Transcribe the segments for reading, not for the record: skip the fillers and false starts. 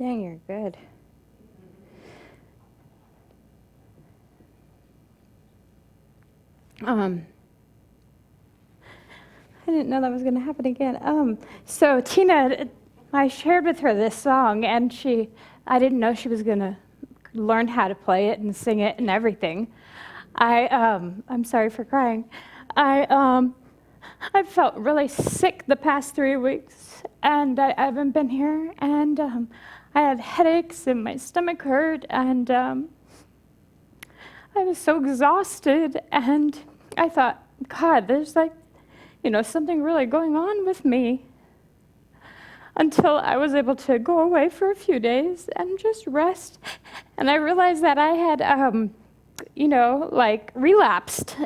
Dang, you're good. I didn't know that was going to happen again. So Tina, I shared with her this song, and I didn't know she was going to learn how to play it and sing it and everything. I'm sorry for crying. I felt really sick the past 3 weeks, and I haven't been here, and I had headaches and my stomach hurt, and I was so exhausted, and I thought, God, there's something really going on with me, until I was able to go away for a few days and just rest. And I realized that I had, relapsed,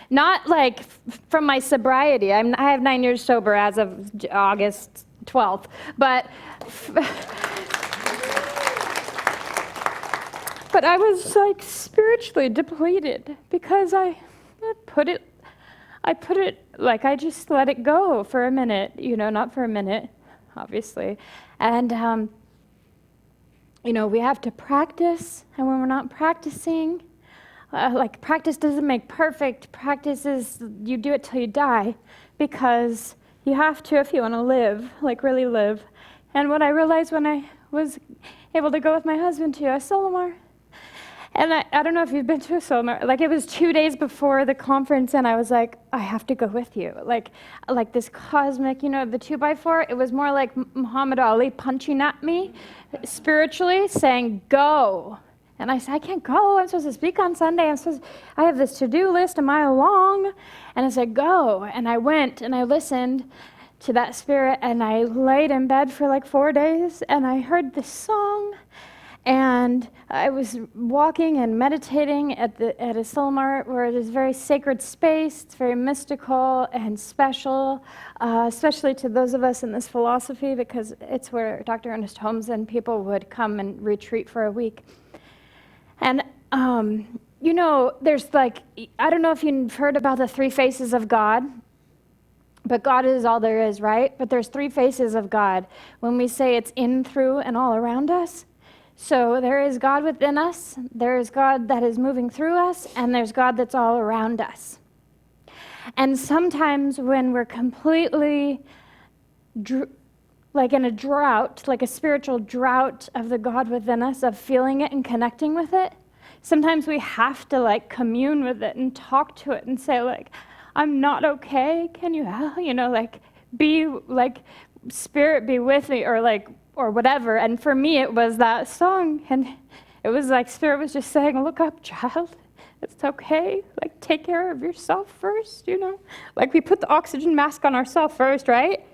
not from my sobriety. I have 9 years sober as of August 12th, but I was spiritually depleted because I just let it go for a minute, not for a minute, obviously. And, we have to practice, and when we're not practicing, practice doesn't make perfect. Practice is, you do it till you die, because you have to if you want to live, really live. And what I realized when I was able to go with my husband to a Solomar, and I don't know if you've been to a Solomar, it was 2 days before the conference, and I was like, I have to go with you. Like this cosmic, the 2x4, it was more like Muhammad Ali punching at me spiritually, saying, go. And I said, I can't go. I'm supposed to speak on Sunday. I have this to-do list a mile long. And I said, go. And I went, and I listened to that spirit, and I laid in bed for 4 days, and I heard this song. And I was walking and meditating at a Solomar where it is very sacred space. It's very mystical and special, especially to those of us in this philosophy, because it's where Dr. Ernest Holmes and people would come and retreat for a week. And, there's I don't know if you've heard about the 3 faces of God, but God is all there is, right? But there's 3 faces of God when we say it's in, through, and all around us. So there is God within us, there is God that is moving through us, and there's God that's all around us. And sometimes when we're completely in a drought, a spiritual drought of the God within us, of feeling it and connecting with it, sometimes we have to commune with it and talk to it and say I'm not okay, can you help? Be Spirit be with me, or whatever. And for me, it was that song, and it was Spirit was just saying, look up, child. It's okay. Take care of yourself first, we put the oxygen mask on ourselves first, right?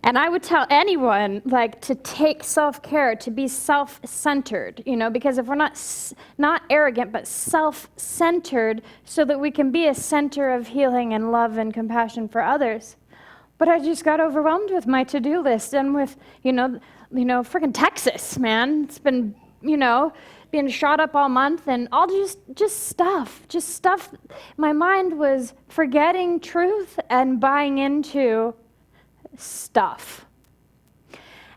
And I would tell anyone, to take self-care, to be self-centered, because if we're not arrogant, but self-centered, so that we can be a center of healing and love and compassion for others. But I just got overwhelmed with my to-do list and with, freaking Texas, man. It's been, being shot up all month and all just stuff. My mind was forgetting truth and buying into stuff.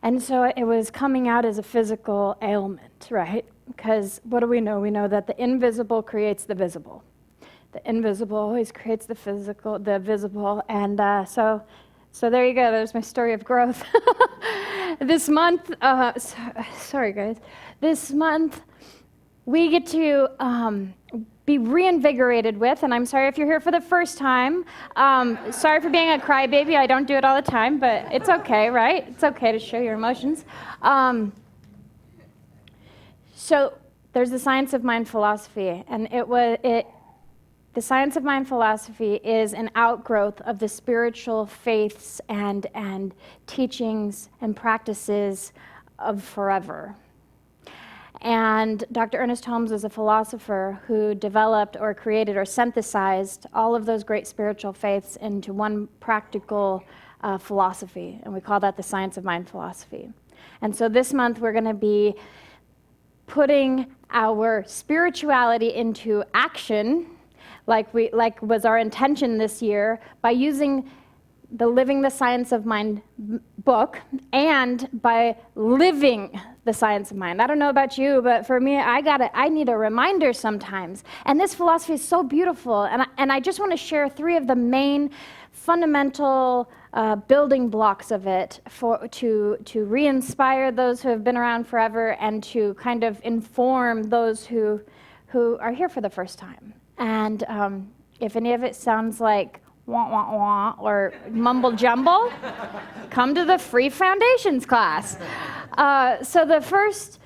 And so it was coming out as a physical ailment, right? Because what do we know? We know that the invisible creates the visible. The invisible always creates the visible. And so there you go. There's my story of growth. This month, sorry guys, this month we get to be reinvigorated with, and I'm sorry if you're here for the first time. Sorry for being a crybaby. I don't do it all the time, but it's okay, right? It's okay to show your emotions. So there's the Science of Mind philosophy, and the Science of Mind philosophy is an outgrowth of the spiritual faiths and teachings and practices of forever. And Dr. Ernest Holmes is a philosopher who developed or created or synthesized all of those great spiritual faiths into one practical philosophy, and we call that the Science of Mind philosophy. And so this month we're going to be putting our spirituality into action, like was our intention this year, by using the Living the Science of Mind book and by living the science of mind. I don't know about you, but for me, I need a reminder sometimes. And this philosophy is so beautiful. And I just want to share 3 of the main fundamental building blocks of it to re-inspire those who have been around forever and to kind of inform those who are here for the first time. And if any of it sounds like wah, wah, wah, or mumble jumble, come to the free foundations class. So the first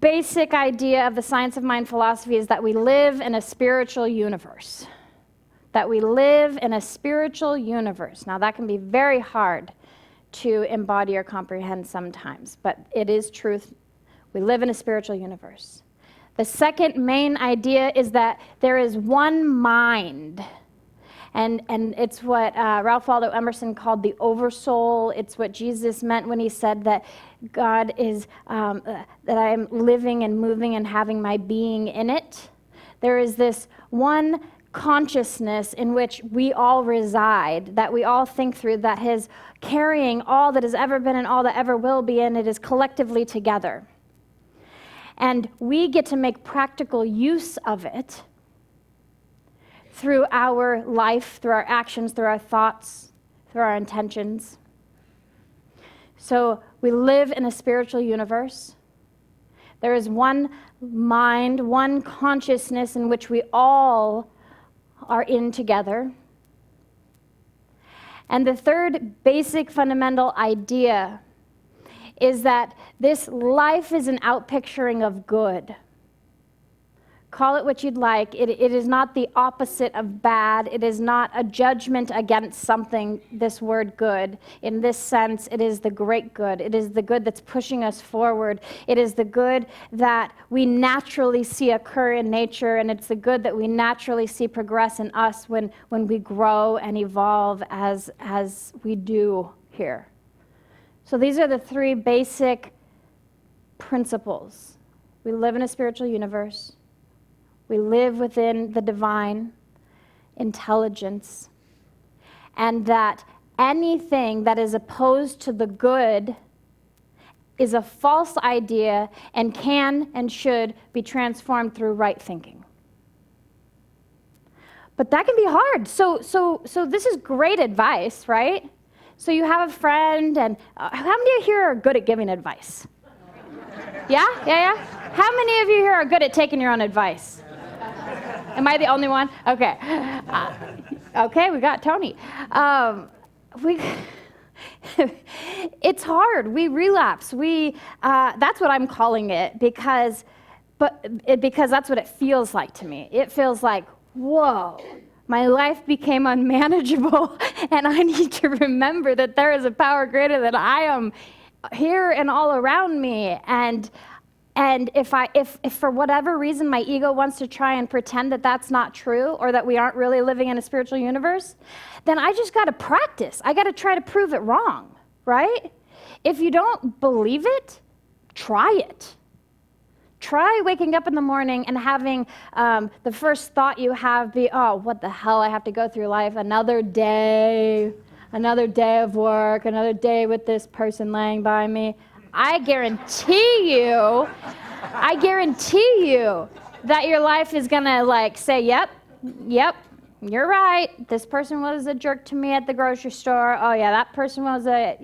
basic idea of the science of mind philosophy is that we live in a spiritual universe. That we live in a spiritual universe. Now that can be very hard to embody or comprehend sometimes, but it is truth. We live in a spiritual universe. The second main idea is that there is one mind. And it's what Ralph Waldo Emerson called the oversoul. It's what Jesus meant when he said that God is, that I am living and moving and having my being in it. There is this one consciousness in which we all reside, that we all think through, that is carrying all that has ever been and all that ever will be, and it is collectively together. And we get to make practical use of it through our life, through our actions, through our thoughts, through our intentions. So we live in a spiritual universe. There is one mind, one consciousness in which we all are in together. And the third basic fundamental idea is that this life is an outpicturing of good. Call it what you'd like. It is not the opposite of bad. It is not a judgment against something, this word good. In this sense, it is the great good. It is the good that's pushing us forward. It is the good that we naturally see occur in nature, and it's the good that we naturally see progress in us when we grow and evolve as we do here. So these are the 3 basic principles. We live in a spiritual universe. We live within the divine intelligence, and that anything that is opposed to the good is a false idea and can and should be transformed through right thinking. But that can be hard. So this is great advice, right? So you have a friend, and how many of you here are good at giving advice? Yeah? How many of you here are good at taking your own advice? Am I the only one? Okay. Okay, we got Tony. It's hard. We relapse. That's what I'm calling it because that's what it feels like to me. It feels like, whoa, my life became unmanageable, and I need to remember that there is a power greater than I am here and all around me. And if for whatever reason my ego wants to try and pretend that that's not true or that we aren't really living in a spiritual universe, then I just got to practice. I got to try to prove it wrong, right? If you don't believe it, try it. Try waking up in the morning and having the first thought you have be, oh, what the hell, I have to go through life another day of work, another day with this person laying by me. I guarantee you that your life is going to say, yep, you're right. This person was a jerk to me at the grocery store. Oh yeah, that person was a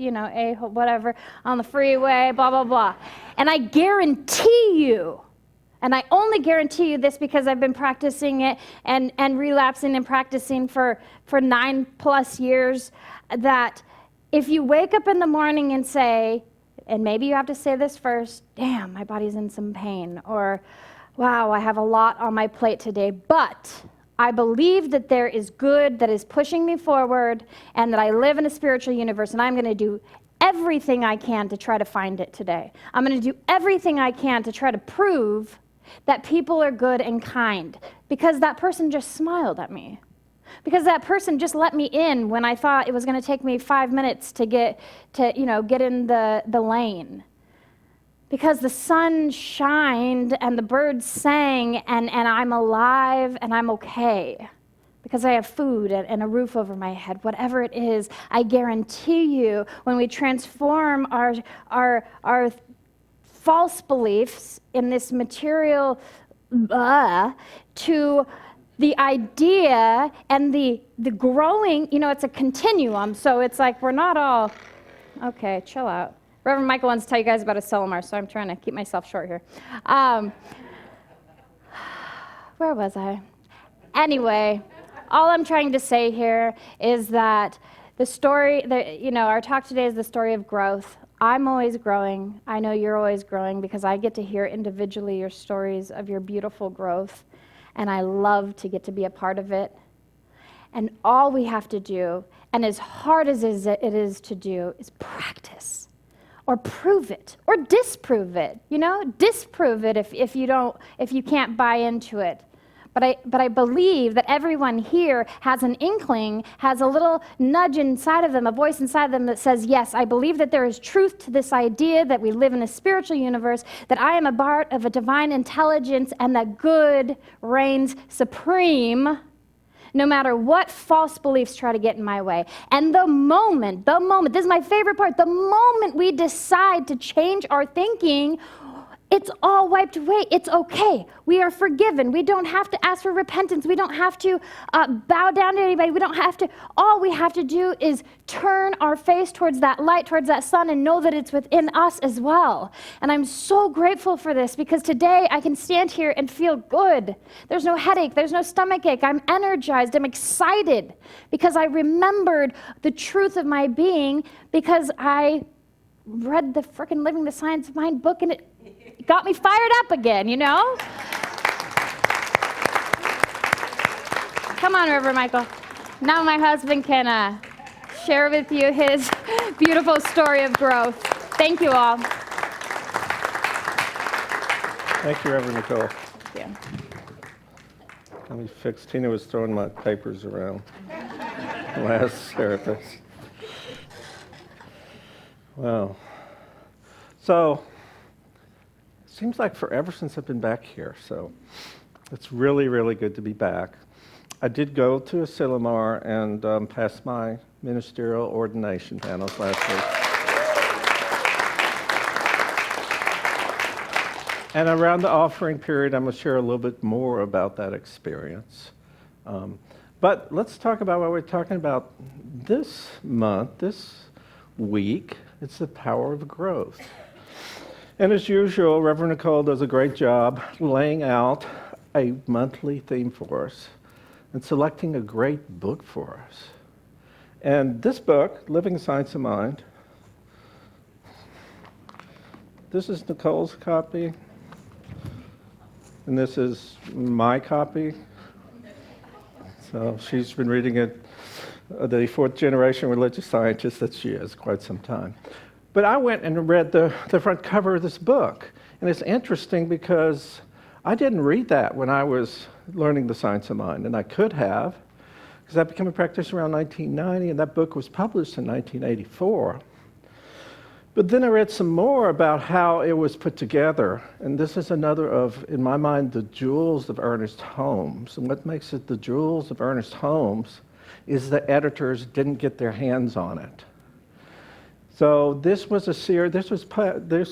whatever on the freeway, blah, blah, blah. And I guarantee you, and I only guarantee you this because I've been practicing it and relapsing and practicing for 9+ years, that if you wake up in the morning and say, and maybe you have to say this first, damn, my body's in some pain, or wow, I have a lot on my plate today, but I believe that there is good that is pushing me forward and that I live in a spiritual universe, and I'm going to do everything I can to try to find it today. I'm going to do everything I can to try to prove that people are good and kind because that person just smiled at me. Because that person just let me in when I thought it was going to take me 5 minutes to get in the lane. Because the sun shined and the birds sang and I'm alive and I'm okay. because I have food and a roof over my head, whatever it is, I guarantee you, when we transform our false beliefs in this material to the idea and the growing, it's a continuum, so it's like we're not all, okay, chill out. Reverend Michael wants to tell you guys about a Silmar, so I'm trying to keep myself short here. Where was I? Anyway, all I'm trying to say here is that the story, our talk today is the story of growth. I'm always growing. I know you're always growing because I get to hear individually your stories of your beautiful growth, and I love to get to be a part of it. And all we have to do, and as hard as it is to do, is practice or prove it or disprove it. Disprove it if you can't buy into it. But I believe that everyone here has an inkling, has a little nudge inside of them, a voice inside of them that says, yes, I believe that there is truth to this idea that we live in a spiritual universe, that I am a part of a divine intelligence, and that good reigns supreme no matter what false beliefs try to get in my way. And the moment, this is my favorite part, the moment we decide to change our thinking, it's all wiped away. It's okay. We are forgiven. We don't have to ask for repentance. We don't have to bow down to anybody. All we have to do is turn our face towards that light, towards that sun, and know that it's within us as well. And I'm so grateful for this because today I can stand here and feel good. There's no headache. There's no stomach ache. I'm energized. I'm excited because I remembered the truth of my being because I read the frickin' Living the Science of Mind book and it got me fired up again, Come on, Reverend Michael. Now my husband can share with you his beautiful story of growth. Thank you all. Thank you, Reverend Nicole. Thank you. Let me fix. Tina was throwing my papers around last service. Wow. So, seems like forever since I've been back here, so it's really, really good to be back. I did go to a Silmar and pass my ministerial ordination panels last week. And around the offering period, I'm going to share a little bit more about that experience. But let's talk about what we're talking about this month, this week. It's the power of growth. And as usual, Reverend Nicole does a great job laying out a monthly theme for us and selecting a great book for us. And this book, Living the Science of Mind, this is Nicole's copy, and this is my copy. So she's been reading it, the fourth generation religious scientist that she is, quite some time. But I went and read the front cover of this book. And it's interesting because I didn't read that when I was learning the science of mind, and I could have, because I became a practitioner around 1990, and that book was published in 1984. But then I read some more about how it was put together, and this is another of, in my mind, the jewels of Ernest Holmes. And what makes it the jewels of Ernest Holmes is the editors didn't get their hands on it. So this was a series. This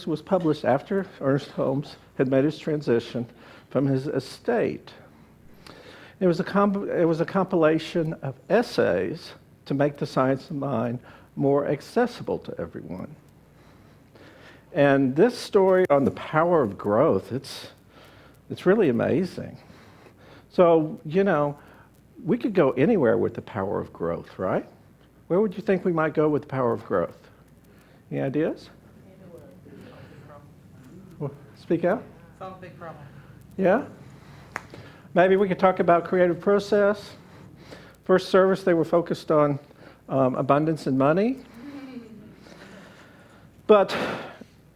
was published after Ernest Holmes had made his transition from his estate. It was a compilation of essays to make the science of mind more accessible to everyone. And this story on the power of growth, it's really amazing. So, we could go anywhere with the power of growth, right? Where would you think we might go with the power of growth? Any ideas? Well, speak out. Solve a big problem. Yeah? Maybe we could talk about creative process. First service, they were focused on abundance and money. But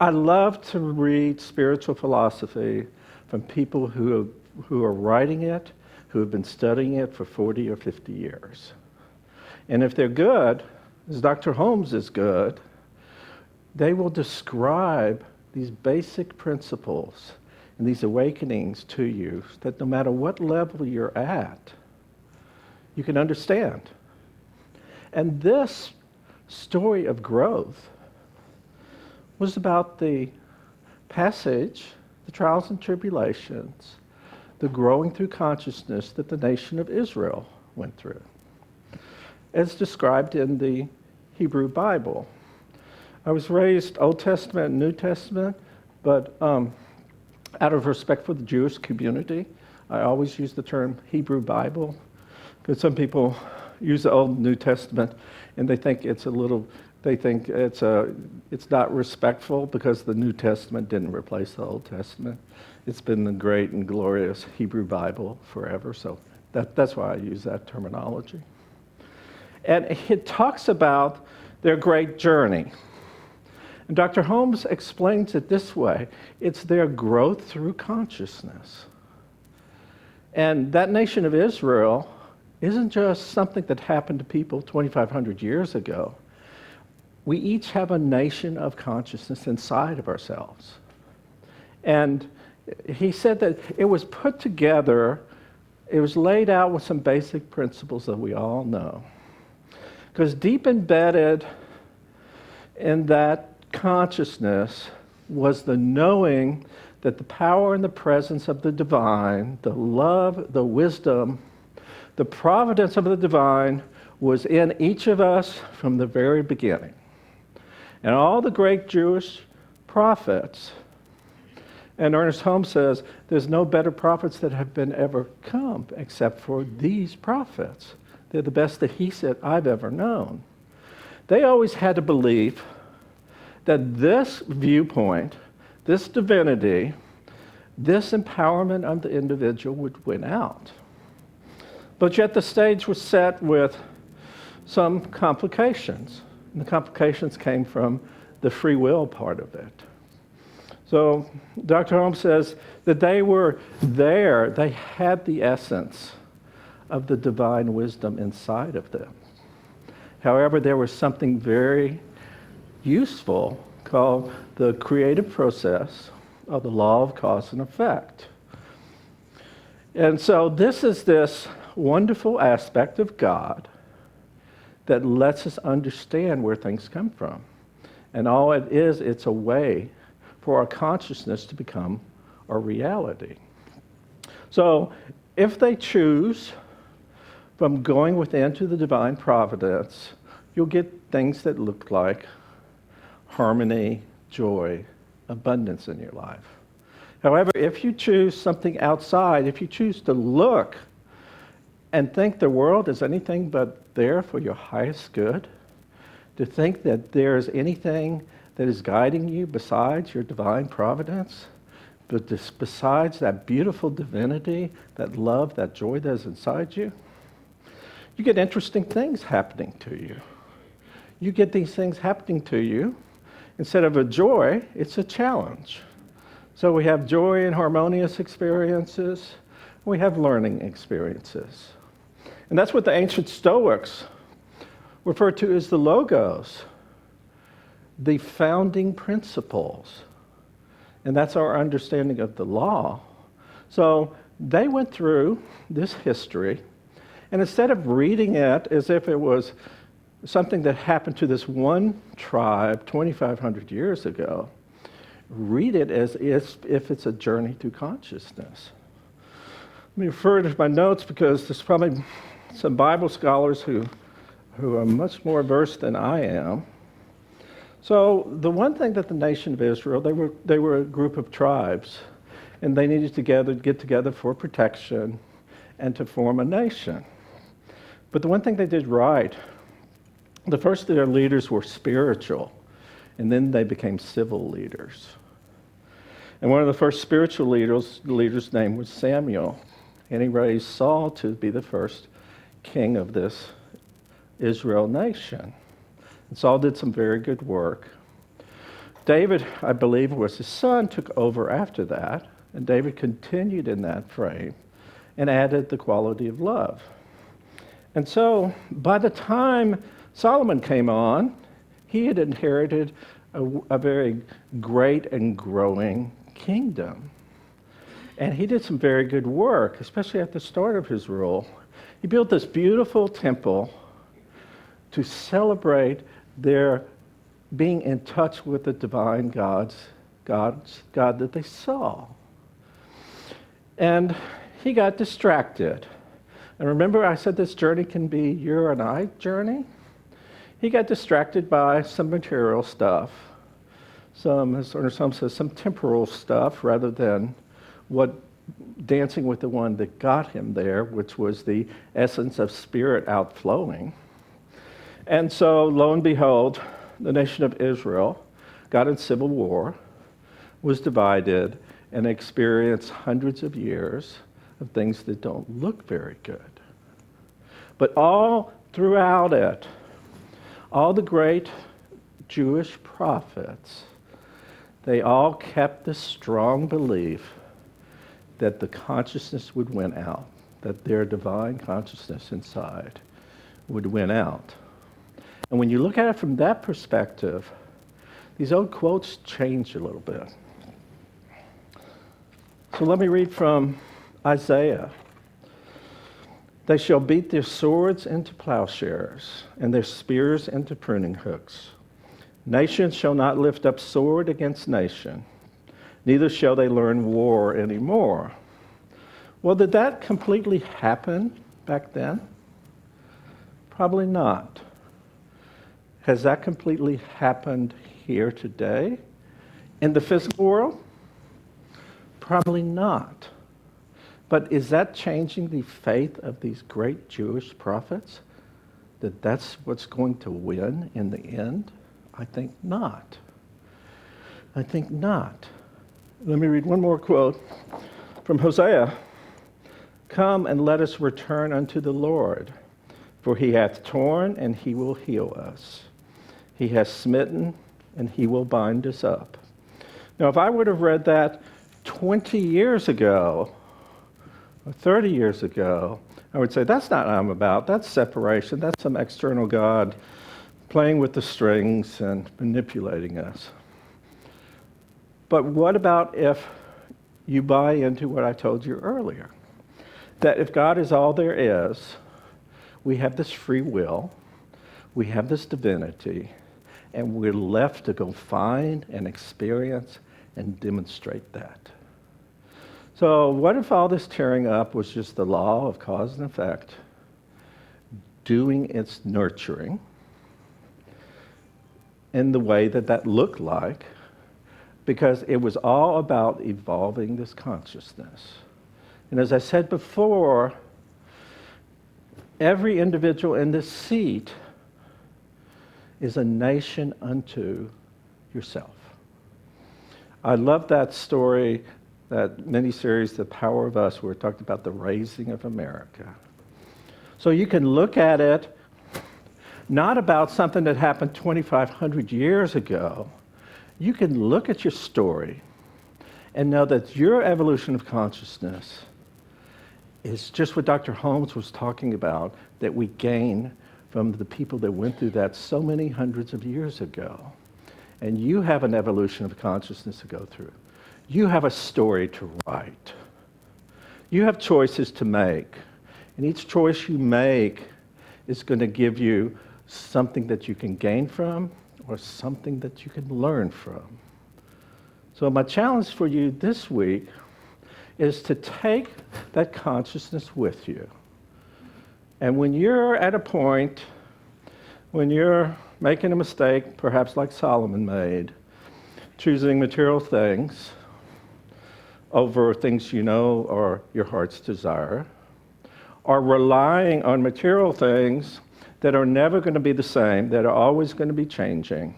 I love to read spiritual philosophy from people who are writing it, who have been studying it for 40 or 50 years. And if they're good, as Dr. Holmes is good, they will describe these basic principles and these awakenings to you that no matter what level you're at, you can understand. And this story of growth was about the passage, the trials and tribulations, the growing through consciousness that the nation of Israel went through, as described in the Hebrew Bible. I was raised Old Testament and New Testament, but out of respect for the Jewish community, I always use the term Hebrew Bible, because some people use the Old and New Testament and they think it's not respectful because the New Testament didn't replace the Old Testament. It's been the great and glorious Hebrew Bible forever, so that's why I use that terminology. And it talks about their great journey. And Dr. Holmes explains it this way: it's their growth through consciousness. And that nation of Israel isn't just something that happened to people 2,500 years ago. We each have a nation of consciousness inside of ourselves. And he said that it was put together, it was laid out with some basic principles that we all know. Because deep embedded in that consciousness was the knowing that the power and the presence of the divine, the love, the wisdom, the providence of the divine was in each of us from the very beginning. And all the great Jewish prophets, and Ernest Holmes says, there's no better prophets that have been ever come except for these prophets. They're the best that he said I've ever known. They always had to believe that this viewpoint, this divinity, this empowerment of the individual would win out. But yet the stage was set with some complications. And the complications came from the free will part of it. So Dr. Holmes says that they were there, they had the essence of the divine wisdom inside of them. However, there was something very useful called the creative process of the law of cause and effect. And so this is this wonderful aspect of God that lets us understand where things come from. And all it is, it's a way for our consciousness to become our reality. So if they choose from going within to the divine providence, you'll get things that look like harmony, joy, abundance in your life. However, if you choose something outside, if you choose to look and think the world is anything but there for your highest good, to think that there is anything that is guiding you besides your divine providence, but besides that beautiful divinity, that love, that joy that is inside you, you get interesting things happening to you. You get these things happening to you. Instead of a joy, it's a challenge. So we have joy and harmonious experiences. We have learning experiences. And that's what the ancient Stoics referred to as the logos, the founding principles. And that's our understanding of the law. So they went through this history, and instead of reading it as if it was something that happened to this one tribe 2,500 years ago, read it as if it's a journey through consciousness. Let me refer to my notes because there's probably some Bible scholars who are much more versed than I am. So the one thing that the nation of Israel, they were a group of tribes, and they needed to get together for protection and to form a nation. But the one thing they did right, the first of their leaders were spiritual, and then they became civil leaders. And one of the first spiritual leaders' name was Samuel, and he raised Saul to be the first king of this Israel nation. And Saul did some very good work. David, I believe, was his son, took over after that, and David continued in that frame and added the quality of love. And so by the time Solomon came on, he had inherited a very great and growing kingdom. And he did some very good work, especially at the start of his rule. He built this beautiful temple to celebrate their being in touch with the divine God that they saw. And he got distracted. And remember I said this journey can be your and I journey? He got distracted by some material stuff. Some says some temporal stuff rather than dancing with the one that got him there, which was the essence of spirit outflowing. And so, lo and behold, the nation of Israel got in civil war, was divided, and experienced hundreds of years of things that don't look very good. But all throughout it, all the great Jewish prophets, they all kept the strong belief that the consciousness would win out, that their divine consciousness inside would win out. And when you look at it from that perspective, these old quotes change a little bit. So let me read from Isaiah. They shall beat their swords into plowshares and their spears into pruning hooks. Nation shall not lift up sword against nation, neither shall they learn war anymore. Well, did that completely happen back then? Probably not. Has that completely happened here today in the physical world? Probably not. But is that changing the faith of these great Jewish prophets? That that's what's going to win in the end? I think not. I think not. Let me read one more quote from Hosea. Come and let us return unto the Lord, for he hath torn and he will heal us. He has smitten and he will bind us up. Now, if I would have read that 20 years ago, or 30 years ago, I would say, that's not what I'm about. That's separation. That's some external God playing with the strings and manipulating us. But what about if you buy into what I told you earlier? That if God is all there is, we have this free will, we have this divinity, and we're left to go find and experience and demonstrate that. So what if all this tearing up was just the law of cause and effect doing its nurturing in the way that that looked like, because it was all about evolving this consciousness. And as I said before, every individual in this seat is a nation unto yourself. I love that story, that miniseries, The Power of Us, where it talked about the raising of America. So you can look at it not about something that happened 2,500 years ago. You can look at your story and know that your evolution of consciousness is just what Dr. Holmes was talking about, that we gain from the people that went through that so many hundreds of years ago. And you have an evolution of consciousness to go through. You have a story to write. You have choices to make. And each choice you make is going to give you something that you can gain from or something that you can learn from. So my challenge for you this week is to take that consciousness with you. And when you're at a point, when you're making a mistake, perhaps like Solomon made, choosing material things over things you know or your heart's desire, or relying on material things that are never going to be the same, that are always going to be changing,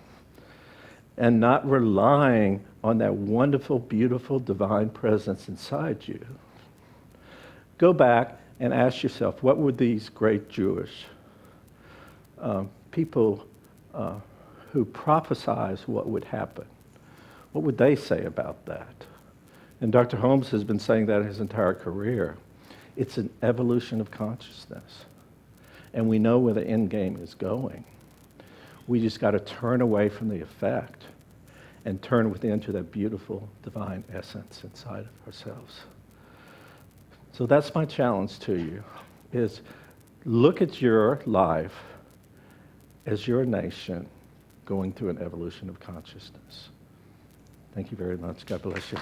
and not relying on that wonderful, beautiful, divine presence inside you. Go back and ask yourself, what would these great Jewish people who prophesize what would happen, what would they say about that? And Dr. Holmes has been saying that his entire career. It's an evolution of consciousness. And we know where the end game is going. We just got to turn away from the effect and turn within to that beautiful divine essence inside of ourselves. So that's my challenge to you, is look at your life as your nation going through an evolution of consciousness. Thank you very much. God bless you.